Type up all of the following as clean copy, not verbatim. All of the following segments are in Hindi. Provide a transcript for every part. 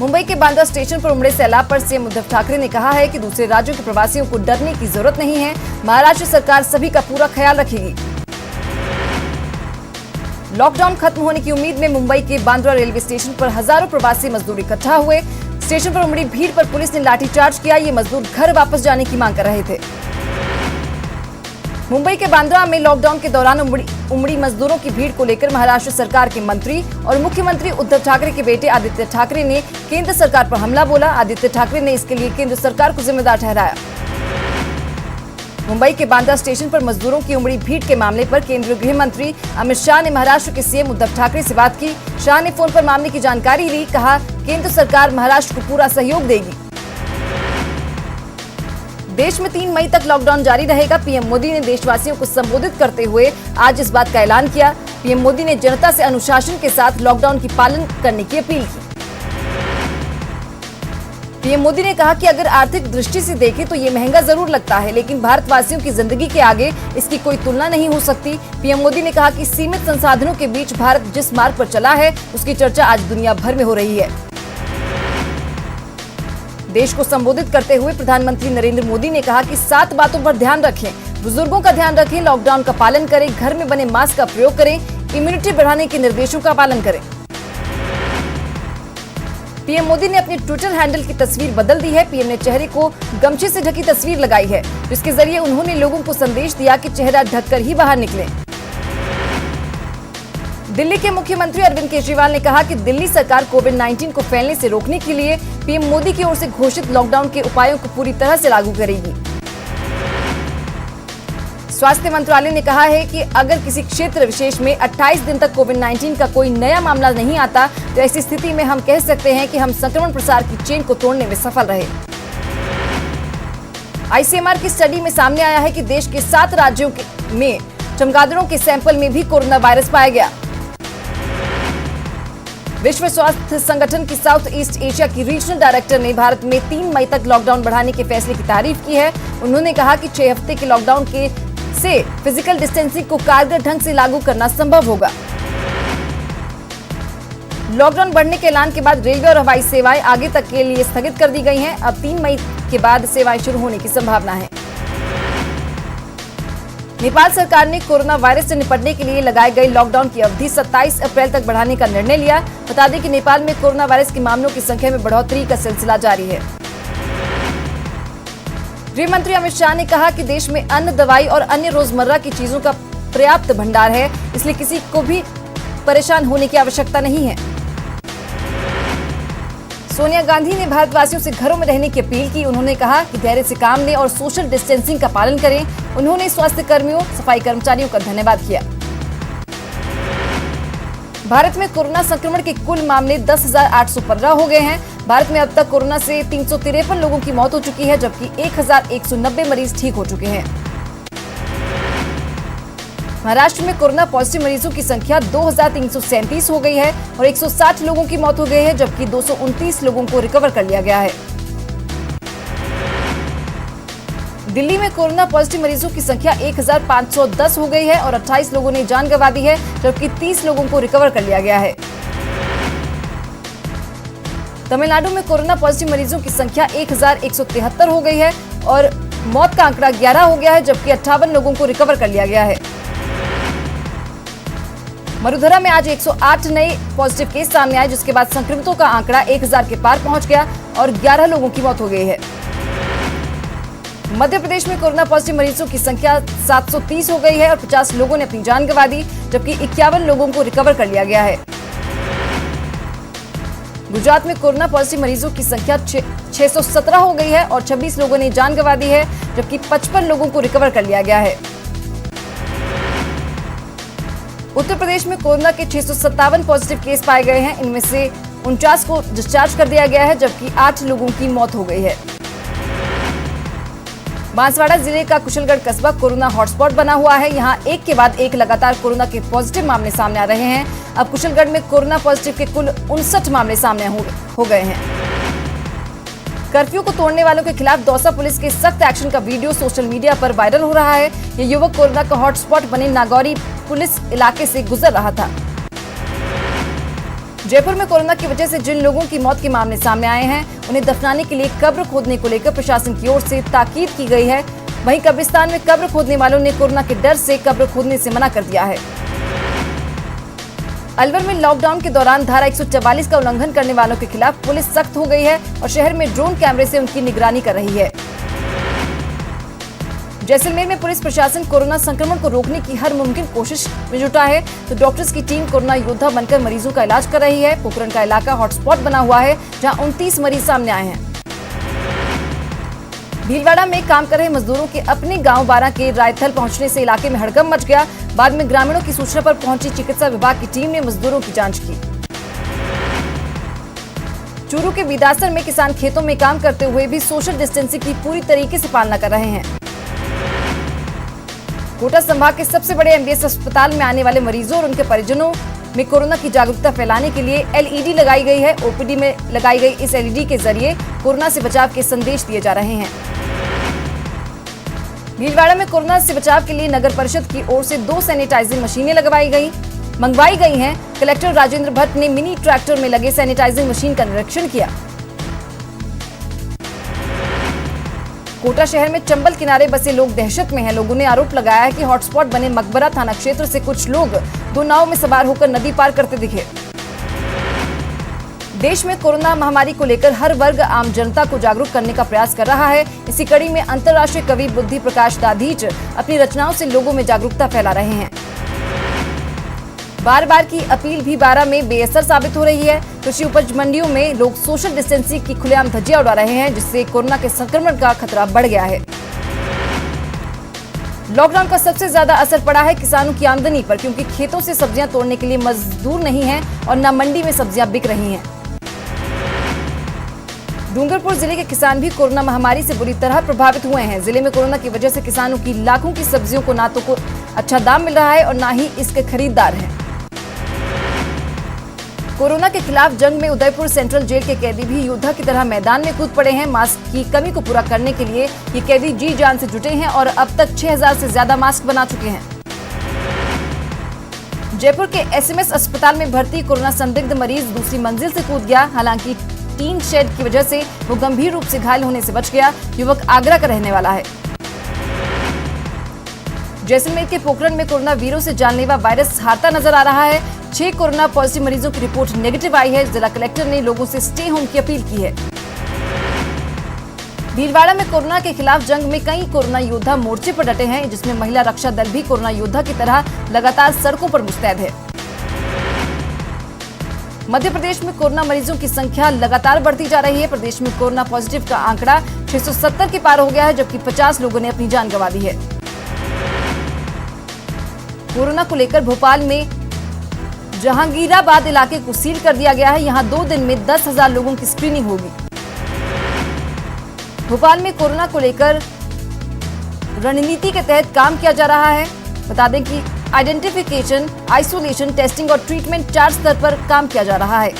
मुंबई के बांद्रा स्टेशन पर उमड़े सैलाब पर सीएम उद्धव ठाकरे ने कहा है कि दूसरे राज्यों के प्रवासियों को डरने की जरूरत नहीं है। महाराष्ट्र सरकार सभी का पूरा ख्याल रखेगी। लॉकडाउन खत्म होने की उम्मीद में मुंबई के बांद्रा रेलवे स्टेशन पर हजारों प्रवासी मजदूर इकट्ठा हुए। स्टेशन पर उमड़ी भीड़ पर पुलिस ने लाठीचार्ज किया। ये मजदूर घर वापस जाने की मांग कर रहे थे। मुंबई के बांद्रा में लॉकडाउन के दौरान उमड़ी मजदूरों की भीड़ को लेकर महाराष्ट्र सरकार के मंत्री और मुख्यमंत्री उद्धव ठाकरे के बेटे आदित्य ठाकरे ने केंद्र सरकार पर हमला बोला। आदित्य ठाकरे ने इसके लिए केंद्र सरकार को जिम्मेदार ठहराया। मुंबई के बांद्रा स्टेशन पर मजदूरों की उमड़ी भीड़ के मामले पर केंद्रीय गृह मंत्री अमित शाह ने महाराष्ट्र के सीएम उद्धव ठाकरे से बात की। शाह ने फोन पर मामले की जानकारी ली। कहा, केंद्र सरकार महाराष्ट्र को पूरा सहयोग देगी। देश में 3 मई तक लॉकडाउन जारी रहेगा। पीएम मोदी ने देशवासियों को संबोधित करते हुए आज इस बात का ऐलान किया। पीएम मोदी ने जनता से अनुशासन के साथ लॉकडाउन की पालन करने की अपील की। पीएम मोदी ने कहा कि अगर आर्थिक दृष्टि से देखें तो ये महंगा जरूर लगता है, लेकिन भारतवासियों की जिंदगी के आगे इसकी कोई तुलना नहीं हो सकती। पीएम मोदी ने कहा कि सीमित संसाधनों के बीच भारत जिस मार्ग पर चला है उसकी चर्चा आज दुनिया भर में हो रही है। देश को संबोधित करते हुए प्रधानमंत्री नरेंद्र मोदी ने कहा कि 7 बातों पर ध्यान रखें। बुजुर्गों का ध्यान रखें, लॉकडाउन का पालन करें, घर में बने मास्क का प्रयोग करें, इम्यूनिटी बढ़ाने के निर्देशों का पालन करें। पीएम मोदी ने अपने ट्विटर हैंडल की तस्वीर बदल दी है। पीएम ने चेहरे को गमछे से ढकी तस्वीर लगाई है, जिसके जरिए उन्होंने लोगों को संदेश दिया कि चेहरा ढककर ही बाहर निकलें। दिल्ली के मुख्यमंत्री अरविंद केजरीवाल ने कहा कि दिल्ली सरकार कोविड-19 को फैलने से रोकने के लिए पीएम मोदी की ओर से घोषित लॉकडाउन के उपायों को पूरी तरह से लागू करेगी। स्वास्थ्य मंत्रालय ने कहा है कि अगर किसी क्षेत्र विशेष में 28 दिन तक कोविड-19 का कोई नया मामला नहीं आता तो ऐसी स्थिति में हम कह सकते हैं कि हम संक्रमण प्रसार की चेन को तोड़ने में सफल रहे। आईसीएमआर की स्टडी में सामने आया है कि देश के 7 राज्यों में चमगादड़ों के सैंपल में भी कोरोना वायरस पाया गया। विश्व स्वास्थ्य संगठन की साउथ ईस्ट एशिया की रीजनल डायरेक्टर ने भारत में 3 मई तक लॉकडाउन बढ़ाने के फैसले की तारीफ की है। उन्होंने कहा कि 6 हफ्ते के लॉकडाउन से फिजिकल डिस्टेंसिंग को कारगर ढंग से लागू करना संभव होगा। लॉकडाउन बढ़ने के ऐलान के बाद रेलवे और हवाई सेवाएं आगे तक के लिए स्थगित कर दी गई हैं। अब 3 मई के बाद सेवाएं शुरू होने की संभावना है। नेपाल सरकार ने कोरोना वायरस से निपटने के लिए लगाए गए लॉकडाउन की अवधि 27 अप्रैल तक बढ़ाने का निर्णय लिया। बता दें कि नेपाल में कोरोना वायरस के मामलों की संख्या में बढ़ोतरी का सिलसिला जारी है। गृह मंत्री अमित शाह ने कहा कि देश में अन्न, दवाई और अन्य रोजमर्रा की चीजों का पर्याप्त भंडार है, इसलिए किसी को भी परेशान होने की आवश्यकता नहीं है। सोनिया गांधी ने भारतवासियों से घरों में रहने की अपील की। उन्होंने कहा कि धैर्य से काम लें और सोशल डिस्टेंसिंग का पालन करें। उन्होंने स्वास्थ्य कर्मियों, सफाई कर्मचारियों का धन्यवाद किया। भारत में कोरोना संक्रमण के कुल मामले 10,815 हो गए हैं। भारत में अब तक कोरोना से 353 लोगों की मौत हो चुकी है, जबकि 1,190 मरीज ठीक हो चुके हैं। महाराष्ट्र में कोरोना पॉजिटिव मरीजों की संख्या 2,337 हो गई है और 160 लोगों की मौत हो गई है, जबकि 229 लोगों को रिकवर कर लिया गया है। दिल्ली में कोरोना पॉजिटिव मरीजों की संख्या 1,510 हो गई है और 28 लोगों ने जान गंवा दी है, जबकि 30 लोगों को रिकवर कर लिया गया है। तमिलनाडु में कोरोना पॉजिटिव मरीजों की संख्या 1,173 हो गई है और मौत का आंकड़ा 11 हो गया है, जबकि 58 लोगों को रिकवर कर लिया गया है। मरुधरा में आज 108 नए पॉजिटिव केस सामने आए, जिसके बाद संक्रमितों का आंकड़ा 1,000 के पार पहुंच गया और 11 लोगों की मौत हो गई है। मध्य प्रदेश में कोरोना पॉजिटिव मरीजों की संख्या 730 हो गई है और 50 लोगों ने अपनी जान गंवा दी, जबकि 51 लोगों को रिकवर कर लिया गया है। गुजरात में कोरोना पॉजिटिव मरीजों की संख्या 617 हो गई है और 26 लोगों ने जान गंवा दी है, जबकि 55 लोगों को रिकवर कर लिया गया है। उत्तर प्रदेश में कोरोना के 657 पॉजिटिव केस पाए गए हैं। इनमें से 49 को डिस्चार्ज कर दिया गया है, जबकि 8 लोगों की मौत हो गई है। बांसवाड़ा जिले का कुशलगढ़ कस्बा कोरोना हॉटस्पॉट बना हुआ है। यहाँ एक के बाद एक लगातार कोरोना के पॉजिटिव मामले सामने आ रहे हैं। अब कुशलगढ़ में कोरोना पॉजिटिव के कुल 59 मामले सामने हो गए हैं। कर्फ्यू को तोड़ने वालों के खिलाफ दौसा पुलिस के सख्त एक्शन का वीडियो सोशल मीडिया पर वायरल हो रहा है। ये युवक कोरोना का हॉटस्पॉट बने नागौरी पुलिस इलाके से गुजर रहा था। जयपुर में कोरोना की वजह से जिन लोगों की मौत के मामले सामने आए हैं, उन्हें दफनाने के लिए कब्र खोदने को लेकर प्रशासन की ओर से ताकीद की गई है। वहीं कब्रिस्तान में कब्र खोदने वालों ने कोरोना के डर से कब्र खोदने से मना कर दिया है। अलवर में लॉकडाउन के दौरान धारा 144 का उल्लंघन करने वालों के खिलाफ पुलिस सख्त हो गई है और शहर में ड्रोन कैमरे से उनकी निगरानी कर रही है। जैसलमेर में पुलिस प्रशासन कोरोना संक्रमण को रोकने की हर मुमकिन कोशिश में जुटा है, तो डॉक्टर्स की टीम कोरोना योद्धा बनकर मरीजों का इलाज कर रही है। पोखरण का इलाका हॉटस्पॉट बना हुआ है, जहां 29 मरीज सामने आए हैं। भीलवाड़ा में काम कर रहे मजदूरों के अपने गांव बारा के रायथल पहुंचने से इलाके में हड़कंप मच गया। बाद में ग्रामीणों की सूचना पर पहुंची चिकित्सा विभाग की टीम ने मजदूरों की जांच की। चूरू के बिदासर में किसान खेतों में काम करते हुए भी सोशल डिस्टेंसिंग की पूरी तरीके से पालना कर रहे हैं। कोटा संभाग के सबसे बड़े एमबीएस अस्पताल में आने वाले मरीजों और उनके परिजनों में कोरोना की जागरूकता फैलाने के लिए एलईडी लगाई गई है। ओपीडी में लगाई गई इस एलईडी के जरिए कोरोना से बचाव के संदेश दिए जा रहे हैं। भीलवाड़ा में कोरोना से बचाव के लिए नगर परिषद की ओर से 2 सैनिटाइजिंग मशीनें मंगवाई गई हैं। कलेक्टर राजेंद्र भट्ट ने मिनी ट्रैक्टर में लगे सैनिटाइजिंग मशीन का निरीक्षण किया। कोटा शहर में चंबल किनारे बसे लोग दहशत में हैं। लोगों ने आरोप लगाया है कि हॉटस्पॉट बने मकबरा थाना क्षेत्र से कुछ लोग 2 नाव में सवार होकर नदी पार करते दिखे। देश में कोरोना महामारी को लेकर हर वर्ग आम जनता को जागरूक करने का प्रयास कर रहा है। इसी कड़ी में अंतर्राष्ट्रीय कवि बुद्धि प्रकाश दाधीच अपनी रचनाओं से लोगों में जागरूकता फैला रहे हैं। बार की अपील भी बारा में बेअसर साबित हो रही है। कृषि उपज मंडियों में लोग सोशल डिस्टेंसिंग की खुलेआम धज्जियां उड़ा रहे हैं, जिससे कोरोना के संक्रमण का खतरा बढ़ गया है। लॉकडाउन का सबसे ज्यादा असर पड़ा है किसानों की आमदनी पर, क्योंकि खेतों से सब्जियां तोड़ने के लिए मजदूर नहीं हैं और न मंडी में सब्जियां बिक रही हैं। डूंगरपुर जिले के किसान भी कोरोना महामारी से बुरी तरह प्रभावित हुए हैं। जिले में कोरोना की वजह से किसानों की लाखों की सब्जियों को ना तो को अच्छा दाम मिल रहा है और ना ही इसके खरीदार हैं। कोरोना के खिलाफ जंग में उदयपुर सेंट्रल जेल के कैदी भी योद्धा की तरह मैदान में कूद पड़े हैं। मास्क की कमी को पूरा करने के लिए ये कैदी जी जान से जुटे हैं और अब तक 6000 से ज्यादा मास्क बना चुके हैं। जयपुर के एसएमएस अस्पताल में भर्ती कोरोना संदिग्ध मरीज दूसरी मंजिल से कूद गया। हालांकि टीन शेड की वजह से वो गंभीर रूप से घायल होने से बच गया। युवक आगरा का रहने वाला है। जैसलमेर के पोखरण में कोरोना वीरों से जानलेवा वायरस हारता नजर आ रहा है। 6 कोरोना पॉजिटिव मरीजों की रिपोर्ट नेगेटिव आई है। जिला कलेक्टर ने लोगों से स्टे होम की अपील की है। भीलवाड़ा में कोरोना के खिलाफ जंग में कई कोरोना योद्धा मोर्चे पर डटे हैं, जिसमें महिला रक्षा दल भी कोरोना योद्धा की तरह लगातार सड़कों पर मुस्तैद है। मध्य प्रदेश में कोरोना मरीजों की संख्या लगातार बढ़ती जा रही है। प्रदेश में कोरोना पॉजिटिव का आंकड़ा 670 के पार हो गया है, जबकि 50 लोगों ने अपनी जान गंवा दी है। कोरोना को लेकर भोपाल में जहांगीराबाद इलाके को सील कर दिया गया है। यहां 2 दिन में 10,000 लोगों की स्क्रीनिंग होगी। भोपाल में कोरोना को लेकर रणनीति के तहत काम किया जा रहा है। बता दें कि आइडेंटिफिकेशन, आइसोलेशन, टेस्टिंग और ट्रीटमेंट 4 स्तर पर काम किया जा रहा है।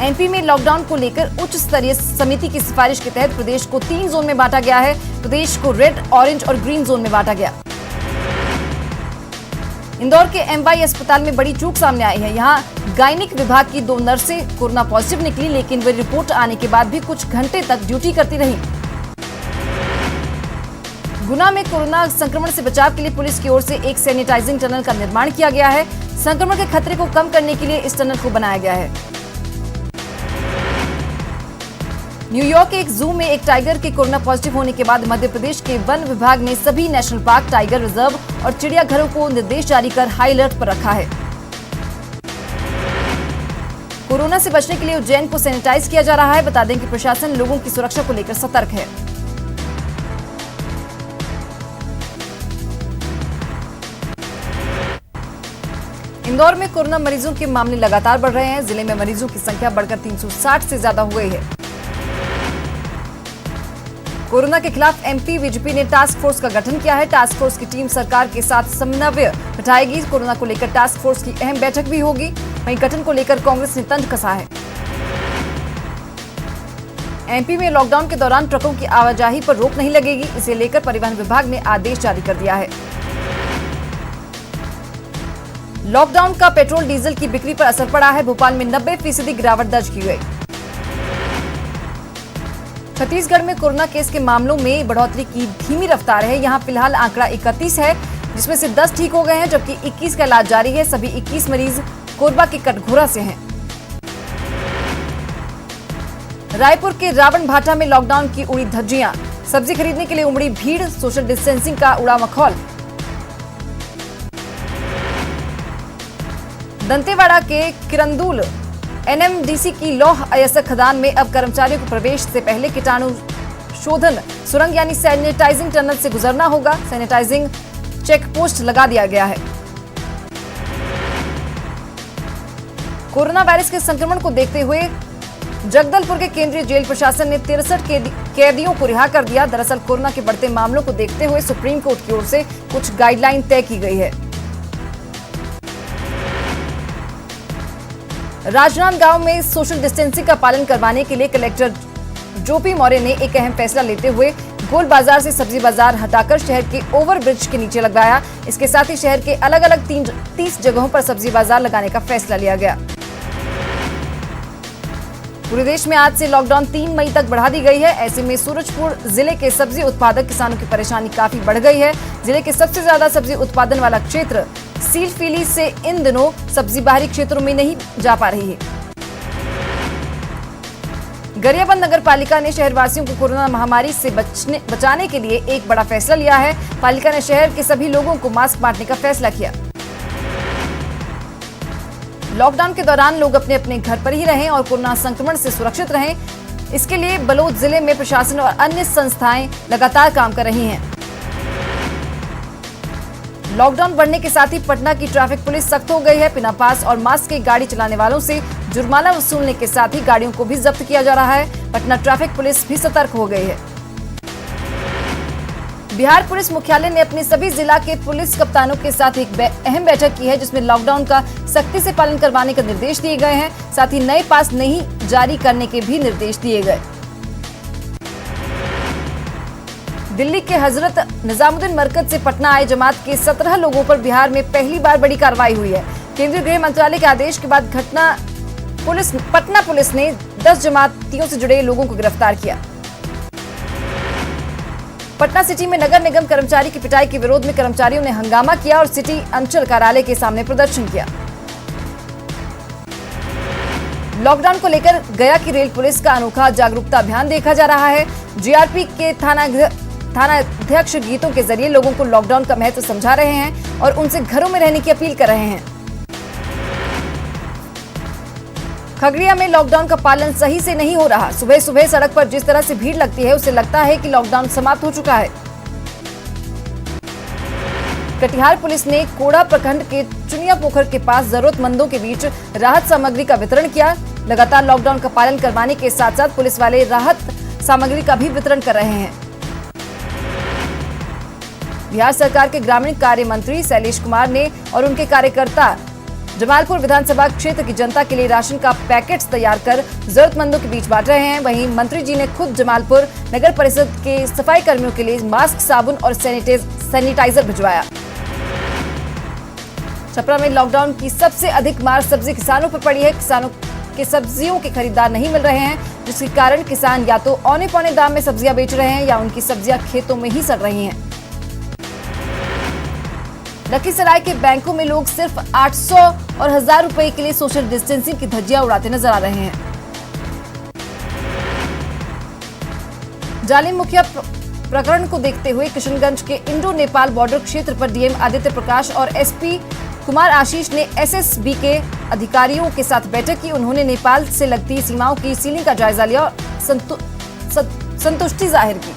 एमपी में लॉकडाउन को लेकर उच्च स्तरीय समिति की सिफारिश के तहत प्रदेश को 3 जोन में बांटा गया है। प्रदेश को रेड, ऑरेंज और ग्रीन जोन में बांटा गया। इंदौर के एमवाई अस्पताल में बड़ी चूक सामने आई है। यहां गायनिक विभाग की 2 नर्सें कोरोना पॉजिटिव निकली, लेकिन वे रिपोर्ट आने के बाद भी कुछ घंटे तक ड्यूटी करती रहीं। गुना में कोरोना संक्रमण से बचाव के लिए पुलिस की ओर से एक सैनिटाइजिंग टनल का निर्माण किया गया है। संक्रमण के खतरे को कम करने के लिए इस टनल को बनाया गया है। न्यूयॉर्क के एक जू में एक टाइगर के कोरोना पॉजिटिव होने के बाद मध्य प्रदेश के वन विभाग ने सभी नेशनल पार्क, टाइगर रिजर्व और चिड़ियाघरों को निर्देश जारी कर हाई अलर्ट पर रखा है। कोरोना से बचने के लिए उज्जैन को सैनिटाइज किया जा रहा है। बता दें कि प्रशासन लोगों की सुरक्षा को लेकर सतर्क है। इंदौर में कोरोना मरीजों के मामले लगातार बढ़ रहे हैं। जिले में मरीजों की संख्या बढ़कर 360 से ज्यादा हो गई है। कोरोना के खिलाफ एमपी बीजेपी ने टास्क फोर्स का गठन किया है। टास्क फोर्स की टीम सरकार के साथ समन्वय बिठाएगी। कोरोना को लेकर टास्क फोर्स की अहम बैठक भी होगी। वहीं गठन को लेकर कांग्रेस ने तंज कसा है। एमपी में लॉकडाउन के दौरान ट्रकों की आवाजाही पर रोक नहीं लगेगी। इसे लेकर परिवहन विभाग ने आदेश जारी कर दिया है। लॉकडाउन का पेट्रोल डीजल की बिक्री पर असर पड़ा है। भोपाल में 90% गिरावट दर्ज की गई। छत्तीसगढ़ में कोरोना केस के मामलों में बढ़ोतरी की धीमी रफ्तार है। यहां फिलहाल आंकड़ा 31 है, जिसमें से 10 ठीक हो गए हैं, जबकि 21 का इलाज जारी है। सभी 21 मरीज कोरबा के कटघोरा से हैं। रायपुर के रावण भाटा में लॉकडाउन की उड़ी धज्जियां। सब्जी खरीदने के लिए उमड़ी भीड़, सोशल डिस्टेंसिंग का उड़ा मखौल। दंतेवाड़ा के किरंदुल एनएमडीसी की लौह अयस्क खदान में अब कर्मचारियों को प्रवेश से पहले कीटाणु शोधन सुरंग यानी सैनिटाइजिंग टनल से गुजरना होगा। सैनिटाइजिंग चेक पोस्ट लगा दिया गया है। कोरोना वायरस के संक्रमण को देखते हुए जगदलपुर के केंद्रीय जेल प्रशासन ने 63 कैदियों को रिहा कर दिया। दरअसल कोरोना के बढ़ते मामलों को देखते हुए सुप्रीम कोर्ट की ओर से कुछ गाइडलाइन तय की गई है। राजनांदगांव में सोशल डिस्टेंसिंग का पालन करवाने के लिए कलेक्टर जोपी मौर्य ने एक अहम फैसला लेते हुए गोल बाजार से सब्जी बाजार हटाकर शहर के ओवरब्रिज के नीचे लगवाया। इसके साथ ही शहर के अलग अलग 30 जगहों पर सब्जी बाजार लगाने का फैसला लिया गया। पूरे देश में आज से लॉकडाउन 3 मई तक बढ़ा दी गई है। ऐसे में सूरजपुर जिले के सब्जी उत्पादक किसानों की परेशानी काफी बढ़ गई है। जिले के सबसे ज्यादा सब्जी उत्पादन वाला क्षेत्र सीलफीली से इन दिनों सब्जी बाहरी क्षेत्रों में नहीं जा पा रही है। गरियाबंद नगर पालिका ने शहरवासियों को कोरोना महामारी से बचाने के लिए एक बड़ा फैसला लिया है। पालिका ने शहर के सभी लोगों को मास्क बांटने का फैसला किया। लॉकडाउन के दौरान लोग अपने अपने घर पर ही रहें और कोरोना संक्रमण से सुरक्षित रहें। इसके लिए बलोद जिले में प्रशासन और अन्य संस्थाएं लगातार काम कर रही हैं। लॉकडाउन बढ़ने के साथ ही पटना की ट्रैफिक पुलिस सख्त हो गई है। बिना पास और मास्क के गाड़ी चलाने वालों से जुर्माना वसूलने के साथ ही गाड़ियों को भी जब्त किया जा रहा है। पटना ट्रैफिक पुलिस भी सतर्क हो गई है। बिहार पुलिस मुख्यालय ने अपने सभी जिला के पुलिस कप्तानों के साथ एक अहम बैठक की है, जिसमें लॉकडाउन का सख्ती से पालन करवाने के निर्देश दिए गए हैं। साथ ही नए पास नहीं जारी करने के भी निर्देश दिए गए। दिल्ली के हजरत निजामुद्दीन मरकज से पटना आए जमात के 17 लोगों पर बिहार में पहली बार बड़ी कार्रवाई हुई है। केंद्रीय गृह मंत्रालय के आदेश के बाद पटना पुलिस ने 10 जमातियों से जुड़े लोगों को गिरफ्तार किया। पटना सिटी में नगर निगम कर्मचारी की पिटाई के विरोध में कर्मचारियों ने हंगामा किया और सिटी अंचल कार्यालय के सामने प्रदर्शन किया। लॉकडाउन को लेकर गया की रेल पुलिस का अनोखा जागरूकता अभियान देखा जा रहा है। जीआरपी के थानाध्यक्ष गीतों के जरिए लोगों को लॉकडाउन का महत्व समझा रहे हैं और उनसे घरों में रहने की अपील कर रहे हैं। खगड़िया में लॉकडाउन का पालन सही से नहीं हो रहा। सुबह सुबह सड़क पर जिस तरह से भीड़ लगती है, उससे लगता है कि लॉकडाउन समाप्त हो चुका है। कटिहार पुलिस ने कोड़ा प्रखंड के चुनिया पोखर के पास जरूरतमंदों के बीच राहत सामग्री का वितरण किया। लगातार लॉकडाउन का पालन करवाने के साथ साथ पुलिस वाले राहत सामग्री का भी वितरण कर रहे हैं। बिहार सरकार के ग्रामीण कार्य मंत्री शैलेश कुमार ने और उनके कार्यकर्ता जमालपुर विधानसभा क्षेत्र की जनता के लिए राशन का पैकेट्स तैयार कर जरूरतमंदों के बीच बांट रहे हैं। वहीं मंत्री जी ने खुद जमालपुर नगर परिषद के सफाई कर्मियों के लिए मास्क, साबुन और सैनिटाइजर भिजवाया। छपरा में लॉकडाउन की सबसे अधिक मार सब्जी किसानों पर पड़ी है। किसानों के सब्जियों के खरीदार नहीं मिल रहे हैं, जिसके कारण किसान या तो औने पौने दाम में सब्जियां बेच रहे हैं या उनकी सब्जियां खेतों में ही सड़ रही हैं। लखीसराय के बैंकों में लोग सिर्फ 800 और 1000 रुपए के लिए सोशल डिस्टेंसिंग की धज्जियां उड़ाते नजर आ रहे हैं। जालिम मुखिया प्रकरण को देखते हुए किशनगंज के इंडो नेपाल बॉर्डर क्षेत्र पर डीएम आदित्य प्रकाश और एसपी कुमार आशीष ने एसएसबी के अधिकारियों के साथ बैठक की। उन्होंने नेपाल से लगती सीमाओं की सीलिंग का जायजा लिया और संतुष्टि जाहिर की।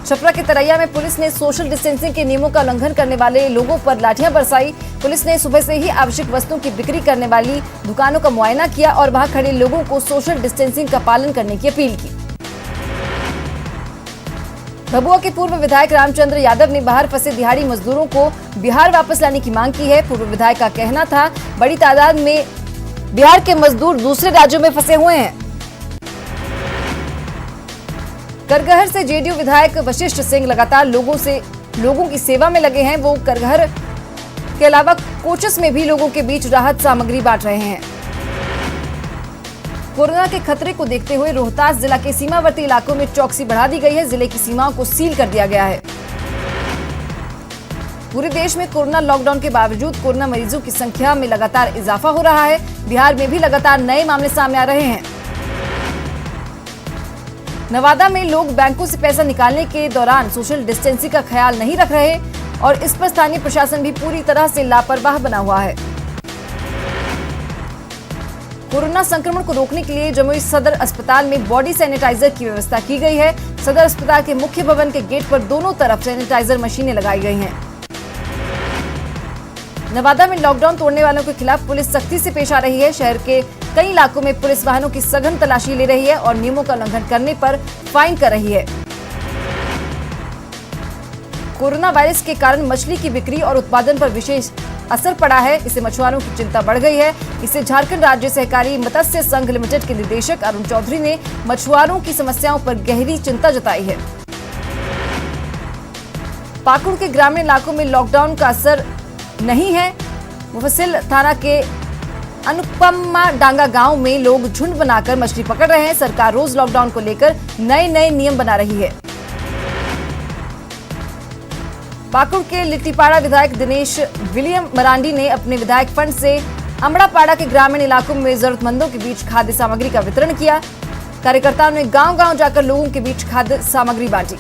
छपरा के तरैया में पुलिस ने सोशल डिस्टेंसिंग के नियमों का उल्लंघन करने वाले लोगों पर लाठियां बरसाई। पुलिस ने सुबह से ही आवश्यक वस्तुओं की बिक्री करने वाली दुकानों का मुआयना किया और वहां खड़े लोगों को सोशल डिस्टेंसिंग का पालन करने की अपील की। भभुआ के पूर्व विधायक रामचंद्र यादव ने बाहर फंसे दिहाड़ी मजदूरों को बिहार वापस लाने की मांग की है। पूर्व विधायक का कहना था, बड़ी तादाद में बिहार के मजदूर दूसरे राज्यों में फंसे हुए हैं। करगहर से जेडीयू विधायक वशिष्ठ सिंह लगातार लोगों की सेवा में लगे हैं। वो करगहर के अलावा कोचस में भी लोगों के बीच राहत सामग्री बांट रहे हैं। कोरोना के खतरे को देखते हुए रोहतास जिला के सीमावर्ती इलाकों में चौकसी बढ़ा दी गई है। जिले की सीमाओं को सील कर दिया गया है। पूरे देश में कोरोना लॉकडाउन के बावजूद कोरोना मरीजों की संख्या में लगातार इजाफा हो रहा है। बिहार में भी लगातार नए मामले सामने आ रहे हैं। नवादा में लोग बैंकों से पैसा निकालने के दौरान सोशल डिस्टेंसिंग का ख्याल नहीं रख रहे और इस पर स्थानीय प्रशासन भी पूरी तरह से लापरवाह बना हुआ है। कोरोना संक्रमण को रोकने के लिए जमुई सदर अस्पताल में बॉडी सैनिटाइजर की व्यवस्था की गई है। सदर अस्पताल के मुख्य भवन के गेट पर दोनों तरफ सैनिटाइजर मशीनें लगाई गई हैं। नवादा में लॉकडाउन तोड़ने वालों के खिलाफ पुलिस सख्ती से पेश आ रही है। शहर के कई इलाकों में पुलिस वाहनों की सघन तलाशी ले रही है और नियमों का उल्लंघन करने पर फाइन कर रही है। कोरोना वायरस के कारण मछली की बिक्री और उत्पादन पर विशेष असर पड़ा है। इससे मछुआरों की चिंता बढ़ गई है। इससे झारखंड राज्य सहकारी मत्स्य संघ लिमिटेड के निदेशक अरुण चौधरी ने मछुआरों की समस्याओं पर गहरी चिंता जताई है। पाकुड़ के ग्रामीण इलाकों में लॉकडाउन का असर नहीं है। मुफस्सिल थाना के अनुपमा डांगा गांव में लोग झुंड बनाकर मछली पकड़ रहे हैं। सरकार रोज लॉकडाउन को लेकर नए नियम बना रही है। पाकुड़ के लिट्टीपाड़ा विधायक दिनेश विलियम मरांडी ने अपने विधायक फंड से अमड़ापाड़ा के ग्रामीण इलाकों में जरूरतमंदों के बीच खाद्य सामग्री का वितरण किया। कार्यकर्ताओं ने गांव-गांव जाकर लोगों के बीच खाद्य सामग्री बांटी।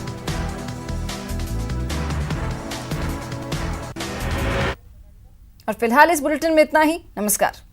और फिलहाल इस बुलेटिन में इतना ही। नमस्कार।